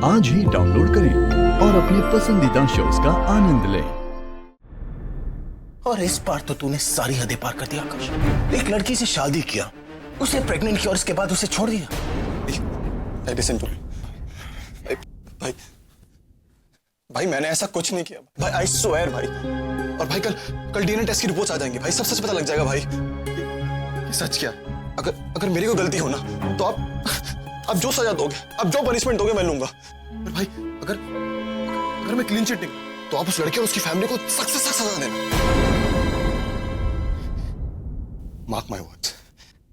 आज ही डाउनलोड करें और अपने पसंदीदा शोज का आनंद लें। और इस बार तो तूने सारी हदें पार कर दी आकाश। एक लड़की से शादी किया, उसे प्रेग्नेंट किया और उसके बाद उसे छोड़ दिया। लिसन टू भाई, भाई मैंने ऐसा कुछ नहीं किया भाई, आई स्वेयर भाई। और भाई कल डीएनए टेस्ट की रिपोर्ट्स आ जाएंगी भाई, सब सच पता लग जाएगा भाई। ये सच क्या? अगर मेरी कोई गलती हो ना तो आप जो सजा दोगे, आप जो पनिशमेंट दोगे मैं लूंगा। पर भाई अगर मैं क्लीन चिट नहीं तो आप उस लड़के और उसकी फैमिली को सख्त से सख्त सजा देना। मार्क माय वर्ड्स,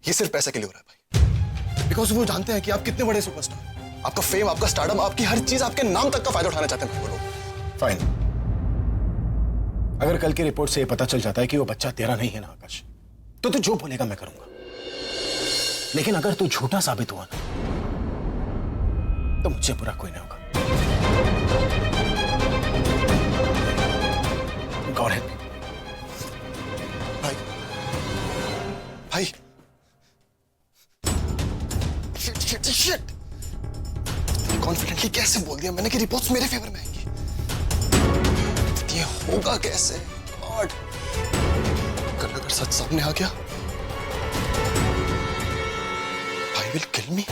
ये सिर्फ पैसे के लिए हो रहा है भाई, बिकॉज वो जानते हैं कि आप कितने बड़े सुपरस्टार, आपका फेम, आपका स्टारडम, आपकी हर चीज, आपके नाम तक का फायदा उठाना चाहते हैं वो लोग। फाइन, अगर कल की रिपोर्ट से ये पता चल जाता है कि वो बच्चा तेरा नहीं है ना आकाश, तो तू जो बोलेगा मैं करूंगा। लेकिन अगर तू झूठा साबित हुआ ना तो मुझसे बुरा कोई नहीं होगा। God help me. भाई भाई शिट, कॉन्फिडेंटली कैसे बोल दिया मैंने कि रिपोर्ट्स मेरे फेवर में आएंगी? ये होगा कैसे? गॉड, अगर सच सामने आ गया, भाई विल किल मी।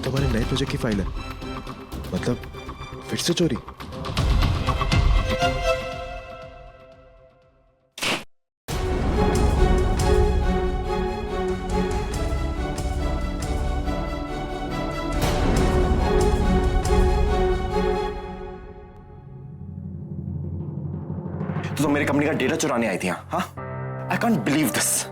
तुम्हारे नए प्रोजेक्ट की फाइल है, मतलब फिर से चोरी? तो मेरी कंपनी का डेटा चुराने आई थी? हाँ, आई कांट बिलीव दिस।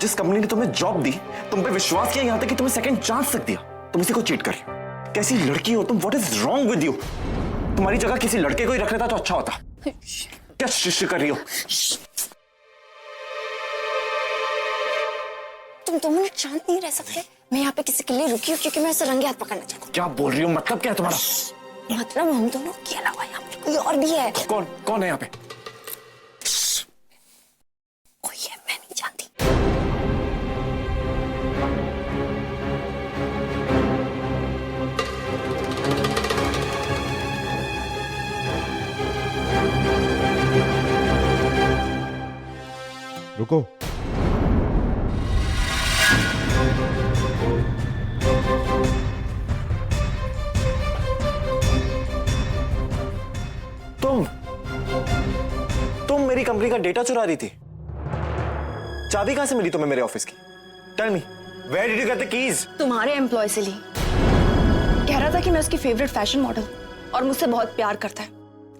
जिस कंपनी ने तुम्हें जॉब दी, तुम पे विश्वास किया, यहां तक कि तुम्हें सेकंड चांस तक दिया, तुम इसी को चीट कर रही हो। कैसी लड़की हो तुम? What is wrong with you? तुम्हारी जगह किसी लड़के को ही रख लेता तो अच्छा होता। क्या शिश कर रही हो? तुम 2 मिनट शांत नहीं रह सकते? मैं यहाँ पे किसी के लिए रुकी हूँ क्योंकि मैं उसे रंगे हाथ पकड़ना चाहती हूँ। क्या बोल रही हो? मतलब क्या है तुम्हारा? मतलब हम दोनों के अलावा यहाँ पे कोई और भी है। कौन है यहाँ पे? कोई है, मैं नहीं जानती। रुको, तुम मेरी कंपनी का डेटा चुरा रही थी? चाबी कहां से मिली तुम्हें मेरे ऑफिस की? Tell me, where did you get the keys? तुम्हारे एम्प्लॉय से ली। कह रहा था कि मैं उसकी फेवरेट फैशन मॉडल और मुझसे बहुत प्यार करता है।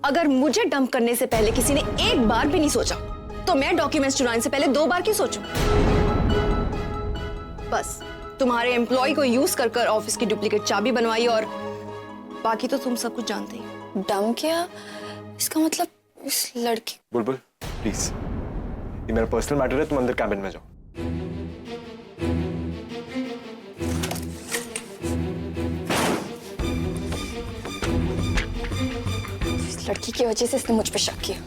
अगर मुझे डंप करने से पहले किसी ने एक बार भी नहीं सोचा तो मैं डॉक्यूमेंट्स चुराने से पहले 2 बार क्यों सोचूं? बस तुम्हारे एम्प्लॉय को यूज कर कर ऑफिस की डुप्लीकेट चाबी बनवाई और बाकी तो तुम सब कुछ जानते ही। डंप किया? इसका मतलब इस लड़की। बुलबुल प्लीज, ये मेरा पर्सनल मैटर है, तुम अंदर कैबिन में जाओ। इस लड़की की वजह से इसने मुझ पे शक किया।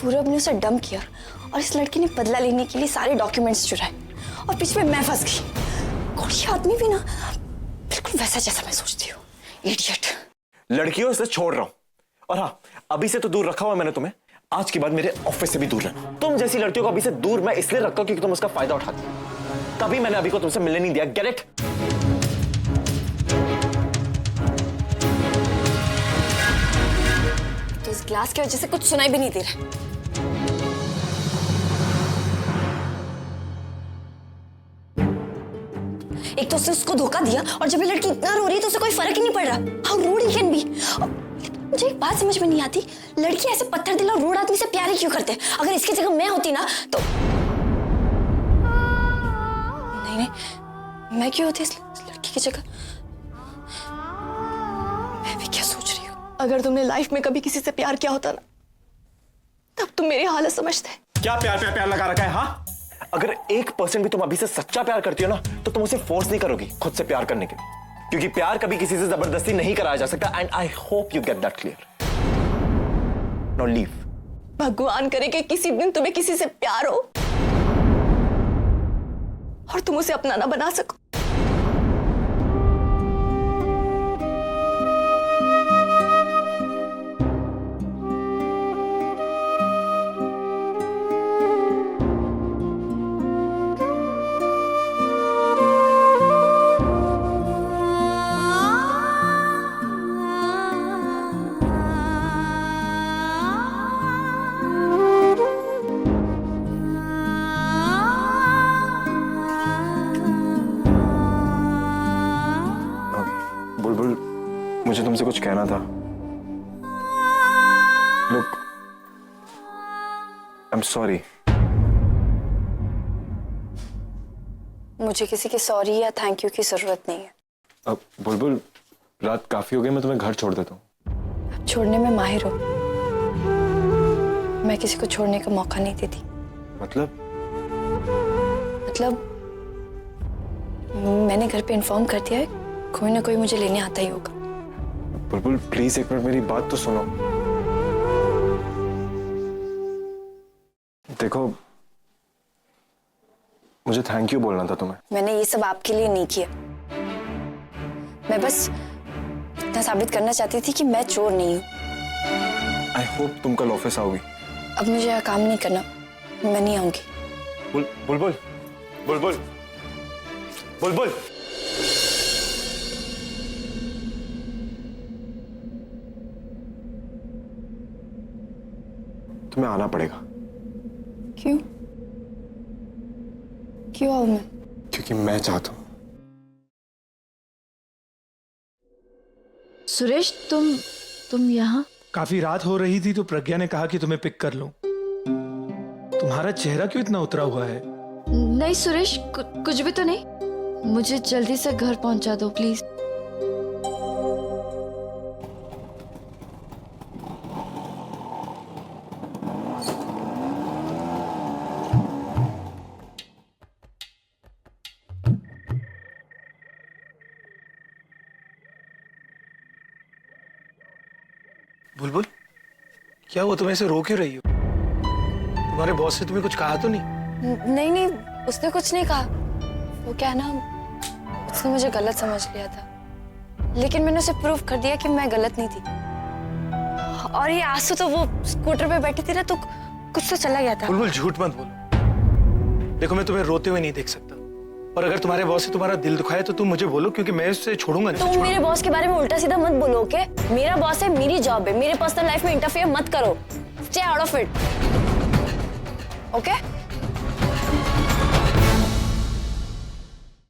पूरब ने उसे डंप किया और इस लड़की ने बदला लेने के लिए सारे डॉक्यूमेंट्स चुराए और बीच में मैं फंस गई। और ये आदमी भी ना बिल्कुल वैसा जैसा मैं सोचती हूँ, इडियट। लड़कियों से छोड़ रहा हूं, और हाँ, अभी से तो दूर रखा हुआ मैंने तुम्हें। आज के बाद मेरे ऑफिस से भी दूर रहना। तुम जैसी लड़कियों को अभी से दूर मैं इसलिए रखता हूं क्योंकि तुम उसका फायदा उठाती हो। तभी मैंने अभी को तुमसे मिलने नहीं दिया। Get it? तो इस ग्लास की वजह से कुछ सुनाई भी नहीं दे रहा। एक तो उसने उसको धोखा दिया और जब ये लड़की इतना रो रही है तो उसे कोई फर्क ही नहीं पड़ रहा। How rude he can be. मुझे एक बात समझ में नहीं आती, लड़की ऐसे पत्थर दिल और रूड आदमी से प्यार ही क्यों करते? अगर इसकी जगह मैं होती ना तो नहीं, मैं क्यों होती इस लड़की की जगह? मैं भी क्या सोच रही हूँ? अगर तुमने लाइफ में कभी किसी से प्यार किया होता ना, तब तुम मेरी हालत समझते। क्या प्यार प्यार प्यार लगा रखा है? हाँ, अगर 1% भी तुम अभी से सच्चा प्यार करती हो ना, तो तुम उसे फोर्स नहीं करोगी खुद से प्यार करने के लिए, क्योंकि प्यार कभी किसी से जबरदस्ती नहीं कराया जा सकता। And I hope you get that clear. Now leave. भगवान करे कि किसी दिन तुम्हें किसी से प्यार हो और तुम उसे अपना ना बना सको। बुलबुल, मुझे तुमसे कुछ कहना था। Look, I am sorry. मुझे किसी की सॉरी या थैंक यू की जरूरत नहीं है। अब बुलबुल, रात काफी हो गई, मैं तुम्हें घर छोड़ देता हूँ। आप छोड़ने में माहिर हो, मैं किसी को छोड़ने का मौका नहीं देती। मतलब मैंने घर पे इन्फॉर्म कर दिया है, कोई ना कोई मुझे लेने आता ही होगा। बुलबुल प्लीज एक मिनट मेरी बात तो सुनो। देखो, मुझे थैंक यू बोलना था तुम्हें। मैंने ये सब आपके लिए नहीं किया, मैं बस इतना साबित करना चाहती थी कि मैं चोर नहीं हूँ। आई होप तुम कल ऑफिस आओगी। अब मुझे यह काम नहीं करना, मैं नहीं आऊंगी। बुलबुल बुलबुल बुलबुल। तुम्हें आना पड़ेगा। क्यों? क्यों आऊं मैं? क्योंकि मैं चाहता हूं। सुरेश, तुम यहाँ? काफी रात हो रही थी तो प्रज्ञा ने कहा कि तुम्हें पिक कर लूं। तुम्हारा चेहरा क्यों इतना उतरा हुआ है? नहीं सुरेश, कुछ भी तो नहीं। मुझे जल्दी से घर पहुंचा दो प्लीज। बुलबुल, क्या वो तुम ऐसे रो क्यों रही हो? तुम्हारे बॉस ने तुम्हें कुछ कहा तो नहीं? नहीं, उसने कुछ नहीं कहा। वो क्या ना, उसने मुझे गलत समझ लिया था, लेकिन मैंने उसे प्रूव कर दिया कि मैं गलत नहीं थी। और ये आंसू तो वो स्कूटर पे बैठी थी ना, तो कुछ तो चला गया था। बुलबुल झूठ मत बोलो। देखो, मैं तुम्हें रोते हुए नहीं देख सकता, और अगर तुम्हारे बॉस से तुम्हारा दिल दुखाए तो तुम मुझे बोलो, क्योंकि मैं उससे छोड़ूंगा नहीं। तुम मेरे बॉस के बारे में उल्टा सीधा मत बोलो, ओके? मेरा बॉस है, मेरी जॉब है, मेरे पर्सनल लाइफ में इंटरफेयर मत करो। Stay out of it, okay?